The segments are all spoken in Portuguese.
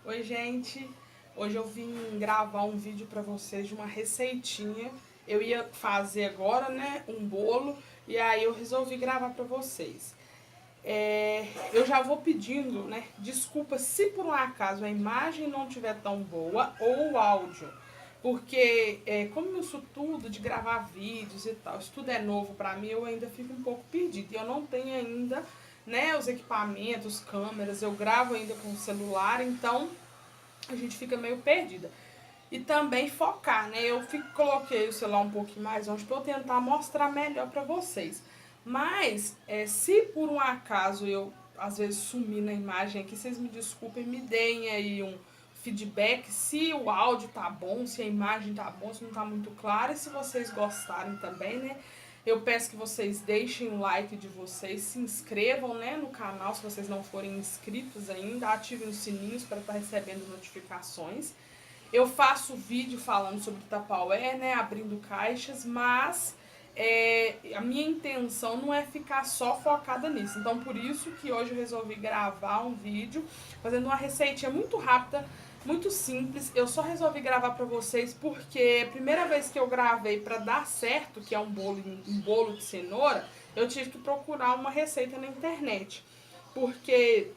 Oi, gente! Hoje eu vim gravar um vídeo pra vocês de uma receitinha. Eu ia fazer agora, né, um bolo, e aí eu resolvi gravar pra vocês. Eu já vou pedindo, né, desculpa se por um acaso a imagem não estiver tão boa ou o áudio. Porque, como isso tudo de gravar vídeos e tal, isso tudo é novo pra mim, eu ainda fico um pouco perdida. E eu não tenho ainda, né, os equipamentos, câmeras, eu gravo ainda com o celular, então a gente fica meio perdida. E também focar, né? Coloquei o celular um pouquinho mais longe para eu tentar mostrar melhor para vocês. Mas, se por um acaso eu, às vezes, sumir na imagem aqui, vocês me desculpem, me deem aí um feedback se o áudio tá bom, se a imagem tá bom, se não tá muito clara. E se vocês gostarem também, né? Eu peço que vocês deixem o like de vocês, se inscrevam, né, no canal se vocês não forem inscritos ainda, ativem os sininhos para estar recebendo notificações. Eu faço vídeo falando sobre Tupperware, né, abrindo caixas, mas a minha intenção não é ficar só focada nisso. Então, por isso que hoje eu resolvi gravar um vídeo fazendo uma receitinha muito rápida, muito simples. Eu só resolvi gravar pra vocês porque a primeira vez que eu gravei pra dar certo, que é um bolo de cenoura, eu tive que procurar uma receita na internet. Porque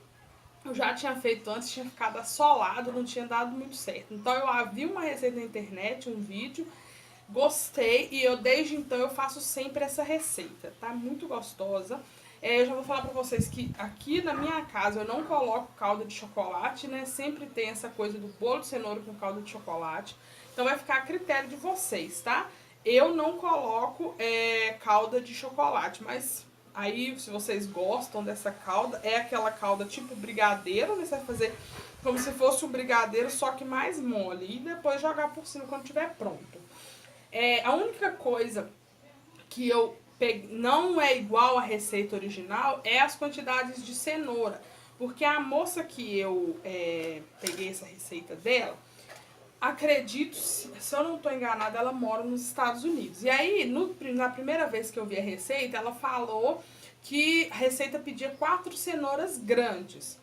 eu já tinha feito antes, tinha ficado assolado, não tinha dado muito certo. Então eu vi uma receita na internet, um vídeo, gostei e eu desde então eu faço sempre essa receita, tá? Muito gostosa. Eu já vou falar pra vocês que aqui na minha casa eu não coloco calda de chocolate, né? Sempre tem essa coisa do bolo de cenoura com calda de chocolate. Então vai ficar a critério de vocês, tá? Eu não coloco calda de chocolate, mas aí se vocês gostam dessa calda, é aquela calda tipo brigadeiro, né? Você vai fazer como se fosse um brigadeiro, só que mais mole. E depois jogar por cima quando estiver pronto. A única coisa que eu não é igual à receita original é as quantidades de cenoura. Porque a moça que eu peguei essa receita dela, acredito, se eu não estou enganada, ela mora nos Estados Unidos. E aí, na primeira vez que eu vi a receita, ela falou que a receita pedia 4 cenouras grandes.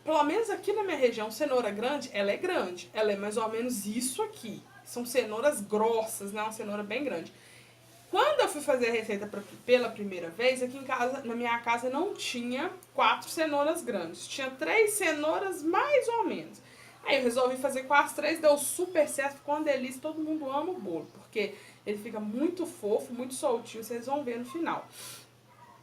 Pelo menos aqui na minha região, cenoura grande, ela é mais ou menos isso aqui. São cenouras grossas, né? Uma cenoura bem grande. Quando eu fui fazer a receita pela primeira vez, aqui em casa, na minha casa não tinha 4 cenouras grandes. Tinha 3 cenouras mais ou menos. Aí eu resolvi fazer com as 3, deu super certo, ficou uma delícia, todo mundo ama o bolo, porque ele fica muito fofo, muito soltinho, vocês vão ver no final.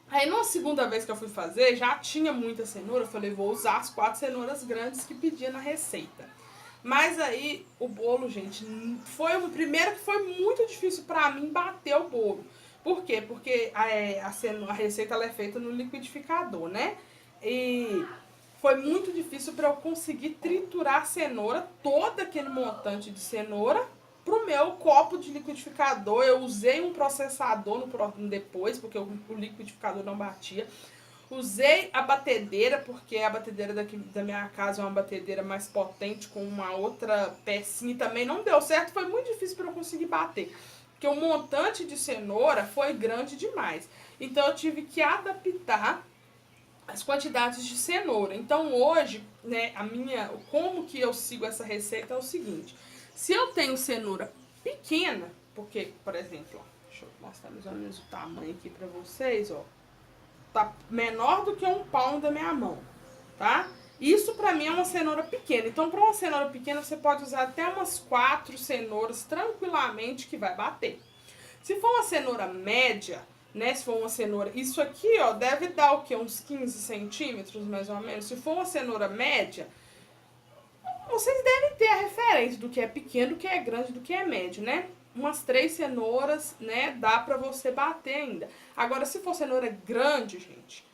Aí, na segunda vez que eu fui fazer, já tinha muita cenoura, eu falei, vou usar as 4 cenouras grandes que pedia na receita. Mas aí, o bolo, gente, foi o primeiro que foi muito difícil pra mim bater o bolo. Por quê? Porque a receita ela é feita no liquidificador, né? E foi muito difícil para eu conseguir triturar a cenoura, todo aquele montante de cenoura, pro meu copo de liquidificador. Eu usei um processador depois, porque o liquidificador não batia. Usei a batedeira, porque a batedeira daqui da minha casa é uma batedeira mais potente, com uma outra pecinha, e também não deu certo, foi muito difícil para eu conseguir bater. Porque o montante de cenoura foi grande demais. Então eu tive que adaptar as quantidades de cenoura. Então hoje, né, como que eu sigo essa receita é o seguinte: se eu tenho cenoura pequena, porque, por exemplo, ó, deixa eu mostrar mais ou menos o tamanho aqui pra vocês, ó. Tá menor do que um palmo da minha mão, tá? Isso pra mim é uma cenoura pequena. Então, pra uma cenoura pequena, você pode usar até umas 4 cenouras tranquilamente que vai bater. Se for uma cenoura média, né? Se for uma cenoura... Isso aqui, ó, deve dar o quê? Uns 15 centímetros, mais ou menos. Se for uma cenoura média, vocês devem ter a referência do que é pequeno, do que é grande, do que é médio, né? Umas 3 cenouras, né? Dá pra você bater ainda. Agora, se for cenoura grande, gente,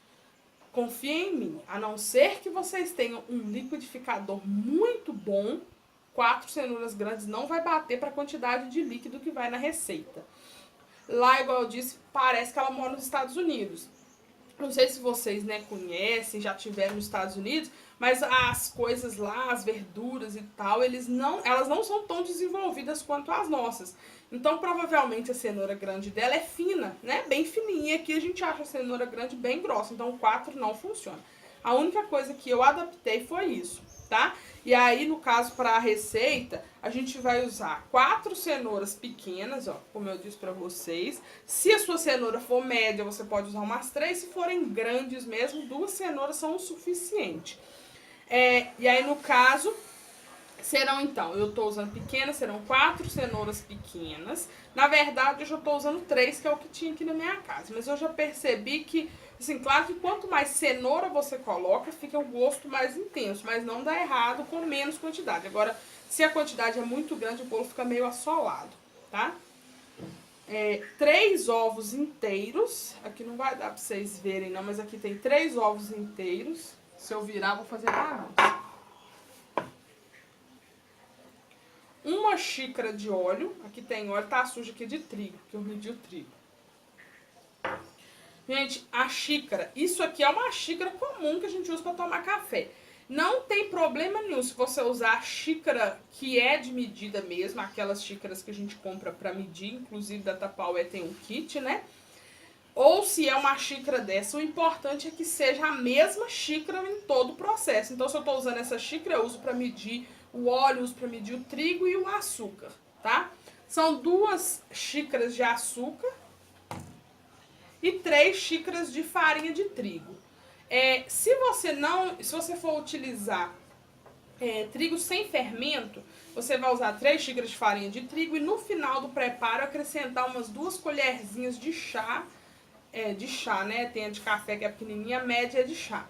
confiem em mim. A não ser que vocês tenham um liquidificador muito bom, 4 cenouras grandes não vai bater para a quantidade de líquido que vai na receita. Lá, igual eu disse, parece que ela mora nos Estados Unidos. Não sei se vocês, né, conhecem, já tiveram nos Estados Unidos, mas as coisas lá, as verduras e tal, elas não são tão desenvolvidas quanto as nossas. Então, provavelmente, a cenoura grande dela é fina, né, bem fininha. Aqui a gente acha a cenoura grande bem grossa, então 4 não funciona. A única coisa que eu adaptei foi isso, tá? E aí, no caso, para a receita, a gente vai usar 4 cenouras pequenas, ó, como eu disse para vocês. Se a sua cenoura for média, você pode usar umas 3. Se forem grandes mesmo, 2 cenouras são o suficiente. E aí, no caso, serão então, eu tô usando pequenas, serão 4 cenouras pequenas. Na verdade, eu já tô usando 3, que é o que tinha aqui na minha casa. Mas eu já percebi que, assim, claro que quanto mais cenoura você coloca, fica o gosto mais intenso. Mas não dá errado com menos quantidade. Agora, se a quantidade é muito grande, o bolo fica meio assolado, tá? 3 ovos inteiros. Aqui não vai dar pra vocês verem não, mas aqui tem 3 ovos inteiros. Se eu virar, vou fazer bagunça. 1 xícara de óleo. Aqui tem óleo, tá sujo aqui de trigo, que eu medi o trigo. Gente, a xícara, isso aqui é uma xícara comum que a gente usa para tomar café. Não tem problema nenhum se você usar a xícara que é de medida mesmo, aquelas xícaras que a gente compra para medir, inclusive da Tupperware tem um kit, né? Ou se é uma xícara dessa, o importante é que seja a mesma xícara em todo o processo. Então, se eu estou usando essa xícara, eu uso para medir o óleo, uso para medir o trigo e o açúcar, tá? São 2 xícaras de açúcar e 3 xícaras de farinha de trigo. Se você for utilizar trigo sem fermento, você vai usar 3 xícaras de farinha de trigo e no final do preparo acrescentar umas 2 colherzinhas de chá, né? Tem a de café que é pequenininha, a média é de chá.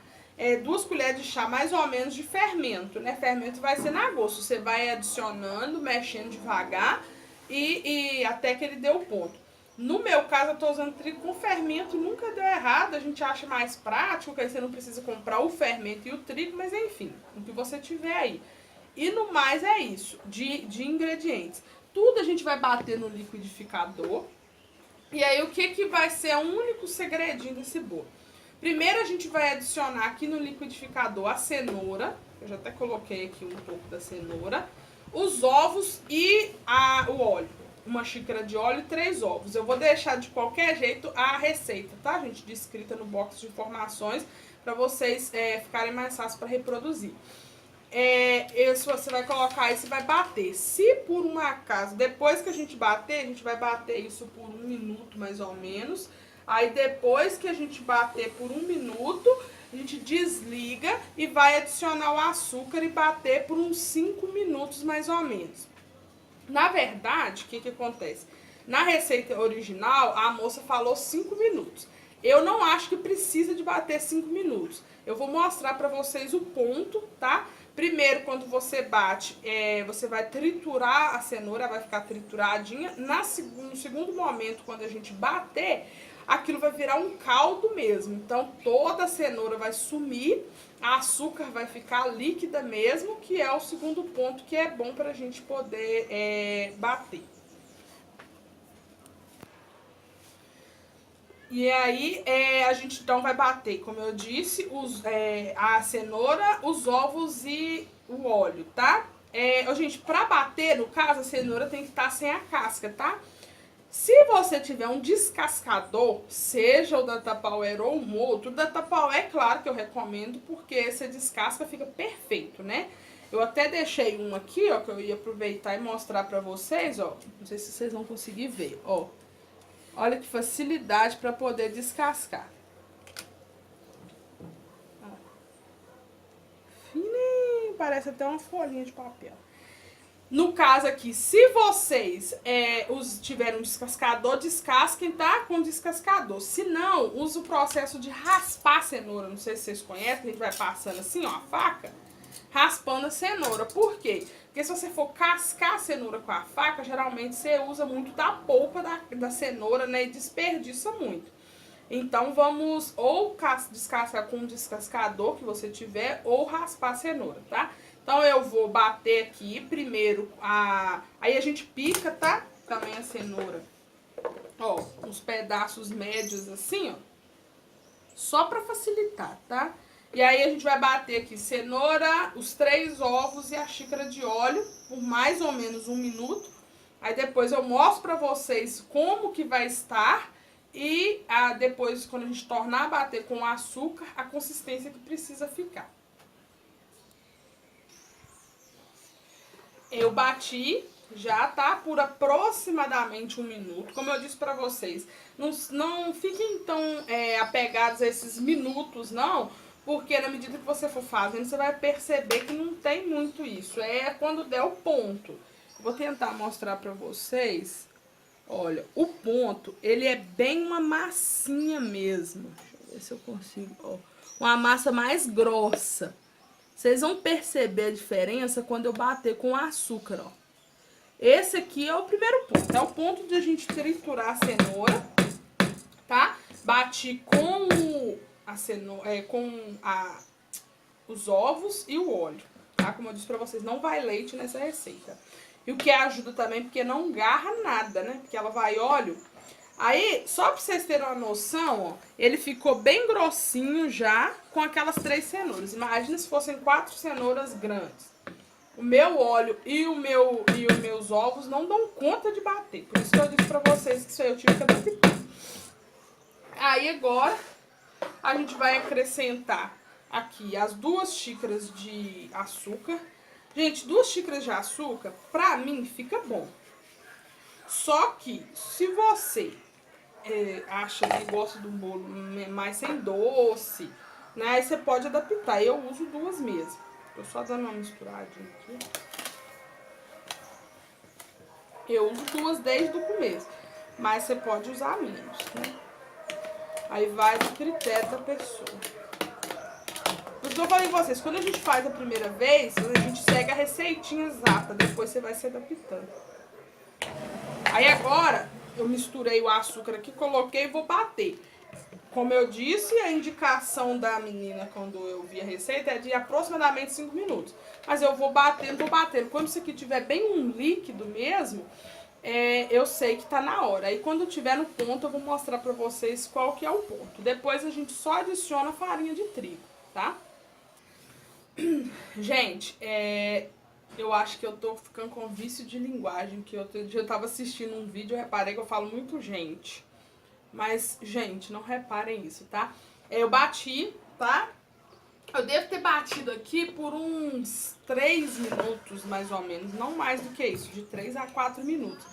2 colheres de chá mais ou menos de fermento, né? Fermento vai ser na gosto, você vai adicionando, mexendo devagar e até que ele dê o ponto. No meu caso, eu tô usando trigo com fermento, nunca deu errado, a gente acha mais prático, que aí você não precisa comprar o fermento e o trigo, mas enfim, o que você tiver aí. E no mais é isso, de ingredientes. Tudo a gente vai bater no liquidificador. E aí o que vai ser o único segredinho desse bolo? Primeiro a gente vai adicionar aqui no liquidificador a cenoura, eu já até coloquei aqui um pouco da cenoura, os ovos e o óleo. 1 xícara de óleo e 3 ovos. Eu vou deixar de qualquer jeito a receita, tá, gente? Descrita no box de informações, para vocês ficarem mais fáceis para reproduzir. Isso você vai colocar e você vai bater. Se por um acaso, depois que a gente bater, a gente vai bater isso por 1 minuto mais ou menos. Aí depois que a gente bater por 1 minuto, a gente desliga e vai adicionar o açúcar e bater por uns 5 minutos mais ou menos. Na verdade, o que acontece? Na receita original, a moça falou 5 minutos. Eu não acho que precisa de bater 5 minutos. Eu vou mostrar pra vocês o ponto, tá? Primeiro, quando você bate, você vai triturar a cenoura, vai ficar trituradinha. No segundo momento, quando a gente bater, aquilo vai virar um caldo mesmo. Então, toda a cenoura vai sumir, a açúcar vai ficar líquida mesmo, que é o segundo ponto que é bom pra gente poder bater. E aí, a gente então vai bater, como eu disse, a cenoura, os ovos e o óleo, tá? Gente, pra bater, no caso, a cenoura tem que estar sem a casca, tá? Se você tiver um descascador, seja o da Tupperware ou um outro, da Tupperware, claro que eu recomendo, porque esse descasca fica perfeito, né? Eu até deixei um aqui, ó, que eu ia aproveitar e mostrar pra vocês, ó. Não sei se vocês vão conseguir ver, ó. Olha que facilidade para poder descascar. Fininho, parece até uma folhinha de papel. No caso aqui, se vocês tiverem um descascador, descasquem, tá? Com descascador. Se não, use o processo de raspar a cenoura. Não sei se vocês conhecem, a gente vai passando assim, ó, a faca, raspando a cenoura. Por quê? Porque se você for cascar a cenoura com a faca, geralmente você usa muito da polpa da cenoura, né? E desperdiça muito. Então, vamos ou descascar com um descascador que você tiver, ou raspar a cenoura, tá? Então, eu vou bater aqui primeiro, aí a gente pica, tá? Também a cenoura, ó, uns pedaços médios assim, ó. Só pra facilitar, tá? E aí a gente vai bater aqui cenoura, os 3 ovos e a xícara de óleo por mais ou menos 1 minuto. Aí depois eu mostro pra vocês como que vai estar e depois, quando a gente tornar a bater com o açúcar, a consistência que precisa ficar. Eu bati já, tá? Por aproximadamente 1 minuto. Como eu disse pra vocês, não fiquem tão apegados a esses minutos, não. Porque na medida que você for fazendo, você vai perceber que não tem muito isso. É quando der o ponto. Vou tentar mostrar pra vocês. Olha, o ponto, ele é bem uma massinha mesmo. Deixa eu ver se eu consigo. Ó, uma massa mais grossa. Vocês vão perceber a diferença quando eu bater com o açúcar, ó. Esse aqui é o primeiro ponto. É o ponto de a gente triturar a cenoura, tá? Bati com a cenoura, os ovos e o óleo, tá? Como eu disse pra vocês, não vai leite nessa receita. E o que ajuda também, porque não garra nada, né? Porque ela vai óleo. Aí, só pra vocês terem uma noção, ó, ele ficou bem grossinho já com aquelas 3 cenouras. Imagina se fossem 4 cenouras grandes. O meu óleo e os meus ovos não dão conta de bater. Por isso que eu disse pra vocês que isso aí eu tive que adaptar. Aí agora, a gente vai acrescentar aqui as 2 xícaras de açúcar. Gente, 2 xícaras de açúcar, pra mim, fica bom. Só que, se você acha que gosta do bolo mais sem doce, né, aí você pode adaptar. Eu uso 2 mesmo. Tô só dando uma misturadinha aqui. Eu uso 2 desde o começo, mas você pode usar menos, né? Aí vai do critério da pessoa. Por isso que eu falei com vocês, quando a gente faz a primeira vez, a gente segue a receitinha exata, depois você vai se adaptando. Aí agora, eu misturei o açúcar aqui, coloquei e vou bater. Como eu disse, a indicação da menina quando eu vi a receita é de aproximadamente 5 minutos. Mas eu vou batendo, vou batendo. Quando isso aqui tiver bem um líquido mesmo, eu sei que tá na hora. Aí quando tiver no ponto, eu vou mostrar pra vocês qual que é o ponto. Depois a gente só adiciona a farinha de trigo, tá? Gente, eu acho que eu tô ficando com vício de linguagem, que outro dia eu tava assistindo um vídeo, eu reparei que eu falo muito gente. Mas, gente, não reparem isso, tá? Eu bati, tá? Eu devo ter batido aqui por uns 3 minutos, mais ou menos. Não mais do que isso, de 3 a 4 minutos.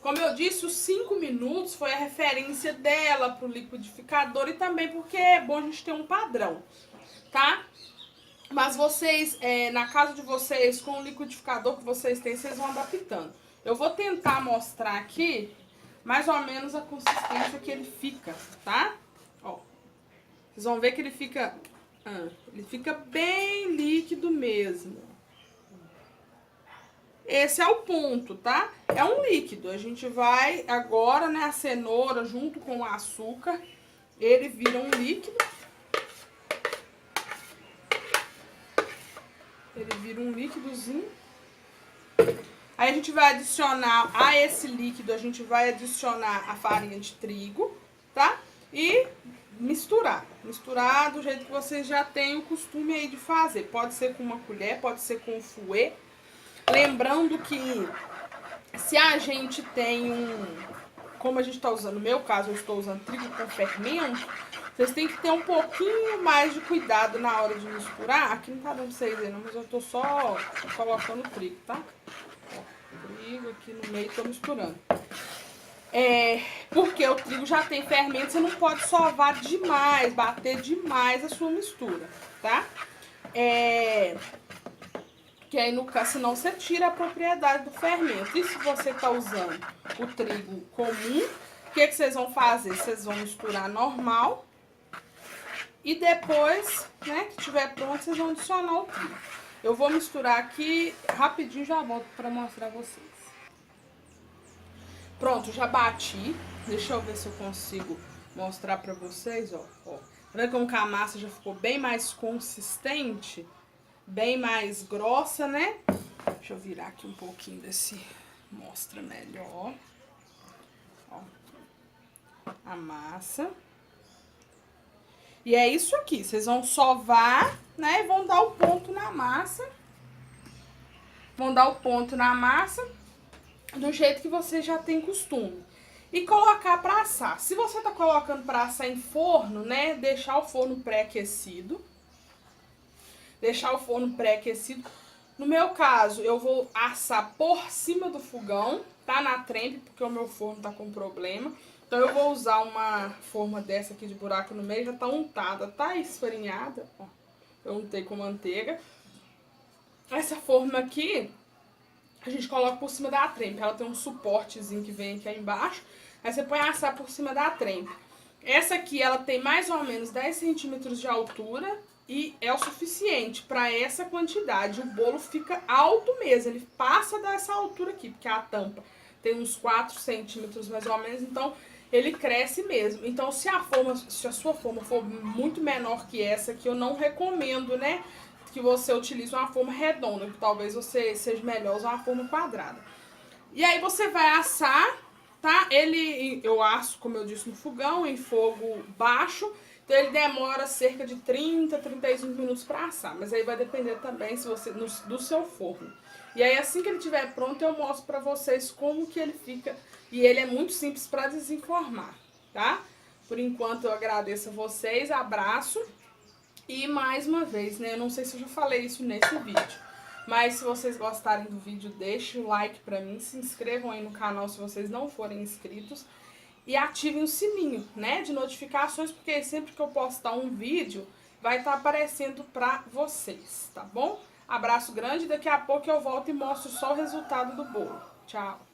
Como eu disse, os 5 minutos foi a referência dela pro liquidificador e também porque é bom a gente ter um padrão, tá? Mas vocês, na casa de vocês, com o liquidificador que vocês têm, vocês vão adaptando. Eu vou tentar mostrar aqui mais ou menos a consistência que ele fica, tá? Ó, vocês vão ver que ele fica bem líquido mesmo. Esse é o ponto, tá? É um líquido. A gente vai agora, né, a cenoura junto com o açúcar, ele vira um líquido. Ele vira um líquidozinho. Aí a gente vai adicionar a esse líquido, a gente vai adicionar a farinha de trigo, tá? E misturar. Misturar do jeito que vocês já têm o costume aí de fazer. Pode ser com uma colher, pode ser com um fouet. Lembrando que se a gente tem como a gente tá usando, no meu caso eu estou usando trigo com fermento, vocês têm que ter um pouquinho mais de cuidado na hora de misturar. Aqui não tá dando pra vocês verem, não, mas eu tô só colocando o trigo, tá? Trigo aqui no meio, tô misturando. Porque o trigo já tem fermento, você não pode sovar demais, bater demais a sua mistura, tá? Que aí, no caso, senão você tira a propriedade do fermento. E se você tá usando o trigo comum, o que vocês vão fazer? Vocês vão misturar normal e depois, né, que tiver pronto, vocês vão adicionar o trigo. Eu vou misturar aqui rapidinho, já volto pra mostrar a vocês. Pronto, já bati. Deixa eu ver se eu consigo mostrar pra vocês, ó. Tá vendo como que a massa já ficou bem mais consistente? Bem mais grossa, né? Deixa eu virar aqui um pouquinho desse, mostra melhor. Ó, a massa. E é isso aqui, vocês vão sovar, né? E vão dar o ponto na massa. Vão dar o ponto na massa do jeito que você já tem costume. E colocar pra assar. Se você tá colocando pra assar em forno, né? Deixar o forno pré-aquecido. Deixar o forno pré-aquecido. No meu caso, eu vou assar por cima do fogão, tá? Na trempe, porque o meu forno tá com problema. Então eu vou usar uma forma dessa aqui de buraco no meio, já tá untada, tá esfarinhada, ó. Eu untei com manteiga. Essa forma aqui, a gente coloca por cima da trempe. Ela tem um suportezinho que vem aqui embaixo. Aí você põe a assar por cima da trempe. Essa aqui, ela tem mais ou menos 10 centímetros de altura e é o suficiente para essa quantidade. O bolo fica alto mesmo, ele passa dessa altura aqui, porque a tampa tem uns 4 centímetros mais ou menos, então ele cresce mesmo. Então se a sua forma for muito menor que essa aqui, eu não recomendo, né, que você utilize uma forma redonda, que talvez você seja melhor usar uma forma quadrada. E aí você vai assar, tá? Eu asso, como eu disse, no fogão, em fogo baixo. Então ele demora cerca de 35 minutos para assar. Mas aí vai depender também se você do seu forno. E aí assim que ele estiver pronto, eu mostro para vocês como que ele fica. E ele é muito simples para desenformar, tá? Por enquanto eu agradeço a vocês, abraço. E mais uma vez, né, eu não sei se eu já falei isso nesse vídeo, mas se vocês gostarem do vídeo, deixem o like pra mim, se inscrevam aí no canal se vocês não forem inscritos e ativem o sininho, né, de notificações, porque sempre que eu postar um vídeo, vai estar aparecendo pra vocês, tá bom? Abraço grande, daqui a pouco eu volto e mostro só o resultado do bolo. Tchau!